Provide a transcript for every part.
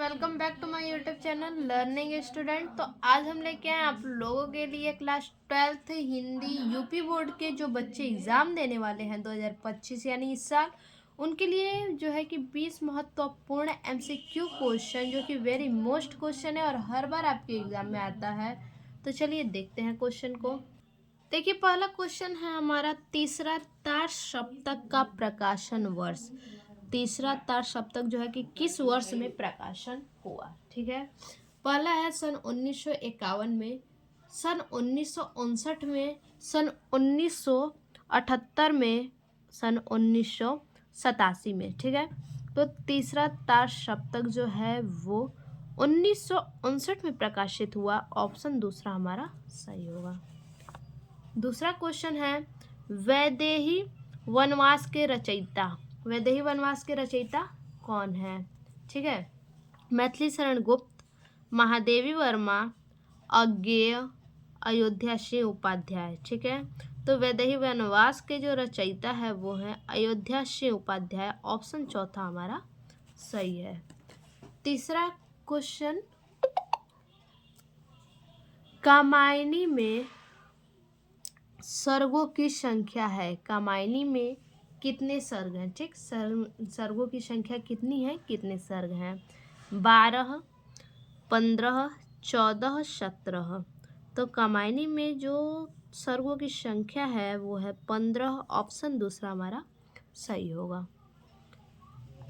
Welcome back to my YouTube channel learning student. तो आज हम लेके आए आप लोगों के लिए class 12th Hindi UP board के जो बच्चे एग्ज़ाम देने वाले हैं 2025 यानी इस साल, उनके लिए जो है कि 20 महत्वपूर्ण एमसीक्यू क्वेश्चन जो कि वेरी मोस्ट क्वेश्चन है और हर बार आपके एग्ज़ाम में आता है। तो चलिए देखते हैं क्वेश्चन को। देखिए, पहला क्वेश्चन है हमारा, तीसरा तार सप्तक का प्रकाशन वर्ष। तीसरा तार सप्तक जो है कि किस वर्ष में प्रकाशन हुआ। ठीक है, पहला है सन 1951 में, सन 1959 में, सन 1978 में, सन 1987 में। ठीक है, तो तीसरा तार सप्तक जो है वो 1959 में प्रकाशित हुआ। ऑप्शन दूसरा हमारा सही होगा। दूसरा क्वेश्चन है, वैदेही वनवास के रचयिता। वैदेही वनवास के रचयिता कौन है? ठीक है, मैथिली शरण गुप्त, महादेवी वर्मा, अज्ञेय, अयोध्या सिंह उपाध्याय। ठीक है, तो वैदेही वनवास के जो रचयिता है वो है अयोध्या सिंह उपाध्याय। ऑप्शन चौथा हमारा सही है। तीसरा क्वेश्चन, कामायनी में सर्गों की संख्या है। कामायनी में कितने सर्ग हैं? ठीक, सर्गों की संख्या कितनी है, कितने सर्ग हैं? 12, 15, 14, 17। तो कामायनी में जो सर्गों की संख्या है वो है 15। ऑप्शन दूसरा हमारा सही होगा।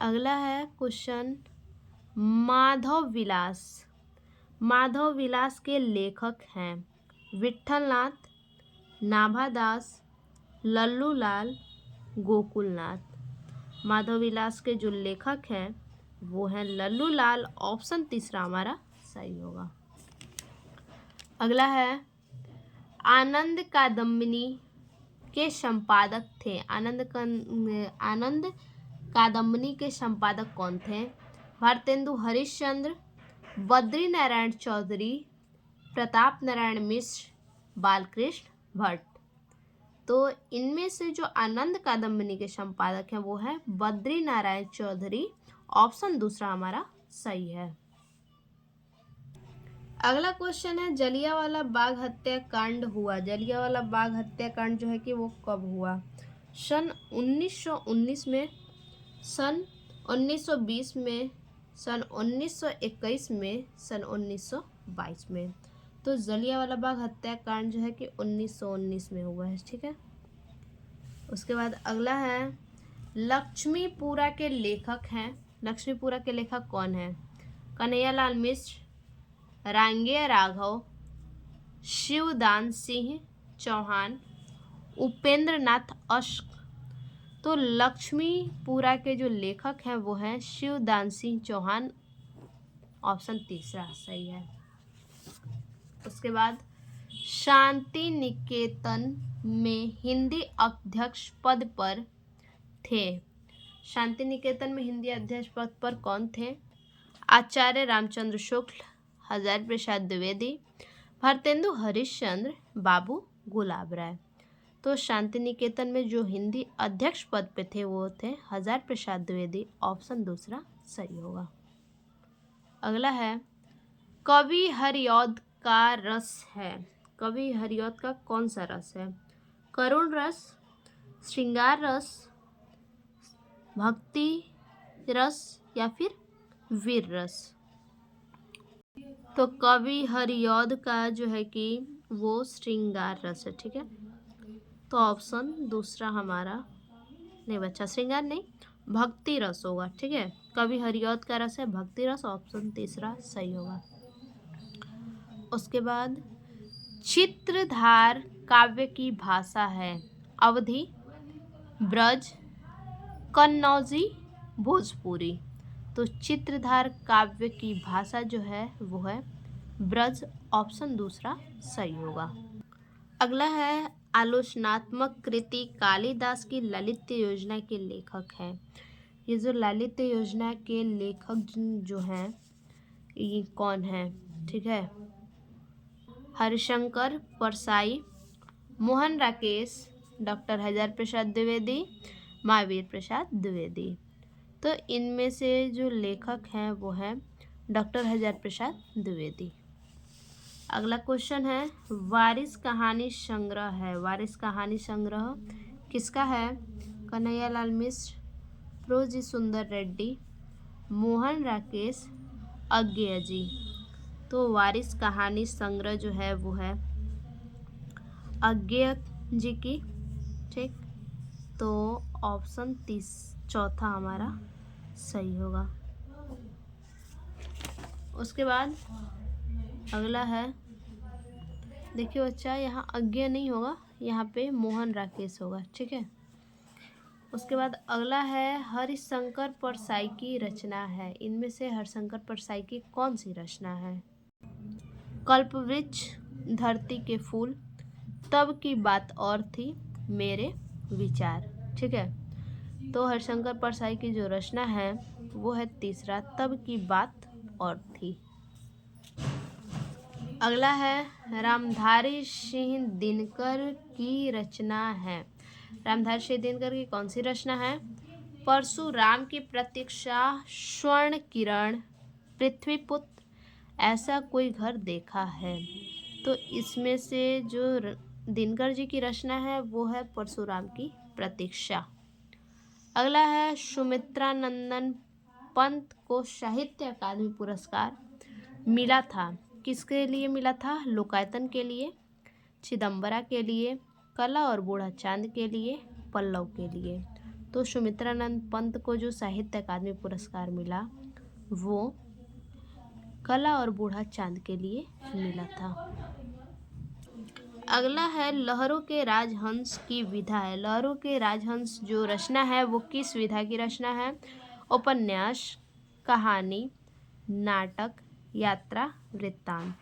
अगला है क्वेश्चन, माधव विलास। माधव विलास के लेखक हैं विट्ठलनाथ, नाभादास, लल्लूलाल, गोकुलनाथ। माधव विलास के जो लेखक हैं वो हैं लल्लूलाल। ऑप्शन तीसरा हमारा सही होगा। अगला है, आनंद कादम्बिनी के संपादक थे। आनंद कादम्बिनी के संपादक कौन थे? भारतेंदु हरिश्चंद्र, बद्री नारायण चौधरी, प्रताप नारायण मिश्र, बालकृष्ण भट्ट। तो इनमें से जो आनंद कादम्बिनी के संपादक हैं वो है बद्री नारायण चौधरी। ऑप्शन दूसरा हमारा सही है। अगला क्वेश्चन है, जलियांवाला बाग हत्याकांड हुआ। जलियांवाला बाग हत्याकांड जो है कि वो कब हुआ? सन 1919 में, सन 1920 में, सन 1921 में, सन 1922 में। तो जलियांवाला बाग हत्याकांड जो है कि 1919 में हुआ है। ठीक है, उसके बाद अगला है, लक्ष्मीपुरा के लेखक हैं। लक्ष्मीपुरा के लेखक कौन है? कन्हैयालाल मिश्र, रांगेय राघव, शिवदान सिंह चौहान, उपेंद्र नाथ अश्क। तो लक्ष्मीपुरा के जो लेखक हैं वो हैं शिवदान सिंह चौहान। ऑप्शन तीसरा सही है। उसके बाद, शांति निकेतन में हिंदी अध्यक्ष पद पर थे। शांति निकेतन में हिंदी अध्यक्ष पद पर कौन थे? आचार्य रामचंद्र शुक्ल, हजारी प्रसाद द्विवेदी, भारतेंदु हरिश्चंद्र, बाबू गुलाब राय। तो शांति निकेतन में जो हिंदी अध्यक्ष पद पे थे वो थे हजारी प्रसाद द्विवेदी। ऑप्शन दूसरा सही होगा। अगला है, कवि हरिऔध का रस है। कवि हरिऔध का कौन सा रस है? करुण रस, श्रृंगार रस, भक्ति रस या फिर वीर रस? तो कवि हरिऔध का जो है कि वो श्रृंगार रस है। ठीक है, तो ऑप्शन दूसरा हमारा नहीं बचा, श्रृंगार नहीं, भक्ति रस होगा। ठीक है, कवि हरिऔध का रस है भक्ति रस। ऑप्शन तीसरा सही होगा। उसके बाद, चित्रधार काव्य की भाषा है अवधी, ब्रज, कन्नौजी, भोजपुरी। तो चित्रधार काव्य की भाषा जो है वो है ब्रज। ऑप्शन दूसरा सही होगा। अगला है, आलोचनात्मक कृति कालिदास की ललित योजना के लेखक हैं। ये जो ललित योजना के लेखक जो हैं ये कौन है? ठीक है, हरिशंकर परसाई, मोहन राकेश, डॉक्टर हजारी प्रसाद द्विवेदी, महावीर प्रसाद द्विवेदी। तो इनमें से जो लेखक हैं वो हैं डॉक्टर हरिहर प्रसाद द्विवेदी। अगला क्वेश्चन है, वारिस कहानी संग्रह है, वारिस कहानी संग्रह किसका है? कन्हैयालाल मिश्र, प्रोजी सुंदर रेड्डी, मोहन राकेश, अज्ञेय जी। तो वारिस कहानी संग्रह जो है वो है अज्ञेय जी की। ठीक, तो ऑप्शन चौथा हमारा सही होगा। उसके बाद अगला है, देखिए बच्चा यहाँ अज्ञेय नहीं होगा, यहाँ पे मोहन राकेश होगा। ठीक है। उसके बाद अगला है, हरिशंकर परसाई की रचना है। इनमें से हरिशंकर परसाई की कौन सी रचना है? कल्पवृक्ष, धरती के फूल, तब की बात और थी, मेरे विचार। ठीक है। तो हरिशंकर परसाई की जो रचना है वो है तीसरा, तब की बात और थी। अगला है, रामधारी सिंह दिनकर की रचना है। रामधारी सिंह दिनकर की कौन सी रचना है? परशुराम की प्रतीक्षा, स्वर्ण किरण, पृथ्वीपुत्र, ऐसा कोई घर देखा है। तो इसमें से जो दिनकर जी की रचना है वो है परशुराम की प्रतीक्षा। अगला है, सुमित्रा नंदन पंत को साहित्य अकादमी पुरस्कार मिला था। किसके लिए मिला था? लोकायतन के लिए, चिदम्बरा के लिए, कला और बूढ़ा चांद के लिए, पल्लव के लिए। तो सुमित्रानंद पंत को जो साहित्य अकादमी पुरस्कार मिला वो कला और बूढ़ा चांद के लिए मिला था। अगला है, लहरों के राजहंस की विधा है। लहरों के राजहंस जो रचना है वो किस विधा की रचना है? उपन्यास, कहानी, नाटक, यात्रा, वृत्तांत।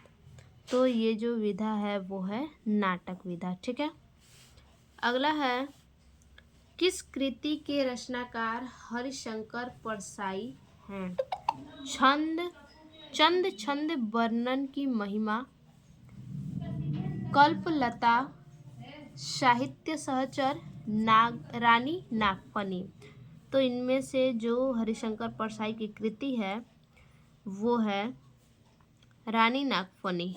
तो ये जो विधा है वो है नाटक विधा। ठीक है। अगला है, किस कृति के रचनाकार हरिशंकर परसाई हैं? चंद छंद वर्णन की महिमा, कल्पलता, साहित्य सहचर, रानी नागफनी। तो इनमें से जो हरिशंकर परसाई की कृति है वो है रानी नागफनी।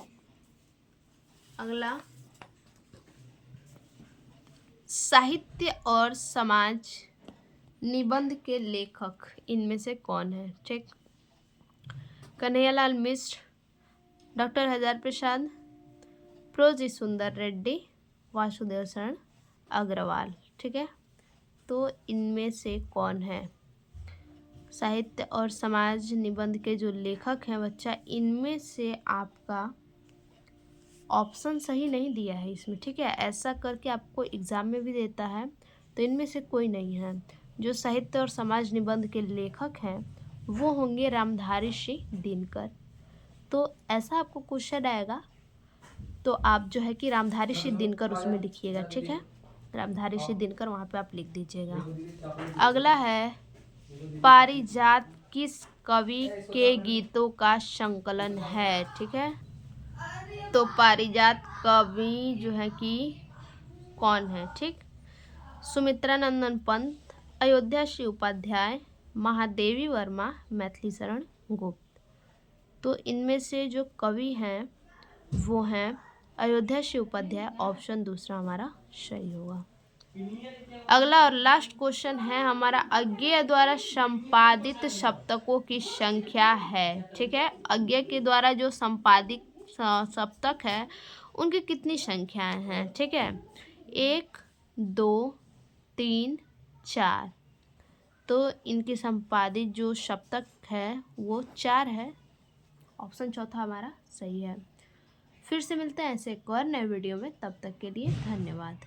अगला, साहित्य और समाज निबंध के लेखक इनमें से कौन है? ठीक, कन्हैयालाल मिश्र, डॉक्टर हरिहर प्रसाद, प्रोजी सुंदर रेड्डी, वासुदेव शरण अग्रवाल। ठीक है। तो इनमें से कौन है? साहित्य और समाज निबंध के जो लेखक हैं बच्चा, इनमें से आपका ऑप्शन सही नहीं दिया है इसमें। ठीक है, ऐसा करके आपको एग्जाम में भी देता है, तो इनमें से कोई नहीं है। जो साहित्य और समाज निबंध के लेखक हैं वो होंगे रामधारी सिंह दिनकर। तो ऐसा आपको क्वेश्चन आएगा तो आप जो है कि रामधारी सिंह दिनकर उसमें लिखिएगा। ठीक है, रामधारी सिंह दिनकर वहाँ पे आप लिख दीजिएगा। अगला है, पारिजात किस कवि के गीतों का संकलन है? ठीक है, तो पारिजात कवि जो है कि कौन है? ठीक, सुमित्रानंदन पंत, अयोध्या श्री उपाध्याय, महादेवी वर्मा, मैथिली शरण गुप्त। तो इनमें से जो कवि हैं वो हैं अयोध्या श्री उपाध्याय। ऑप्शन दूसरा हमारा सही होगा। अगला और लास्ट क्वेश्चन है हमारा, अज्ञेय द्वारा संपादित सप्तकों की संख्या है। ठीक है, अज्ञेय के द्वारा जो संपादित सप्तक है उनकी कितनी संख्याएं हैं? ठीक है, 1, 2, 3, 4। तो इनकी संपादित जो सप्तक है वो 4 है। ऑप्शन चौथा हमारा सही है। फिर से मिलते हैं ऐसे एक और नए वीडियो में, तब तक के लिए धन्यवाद।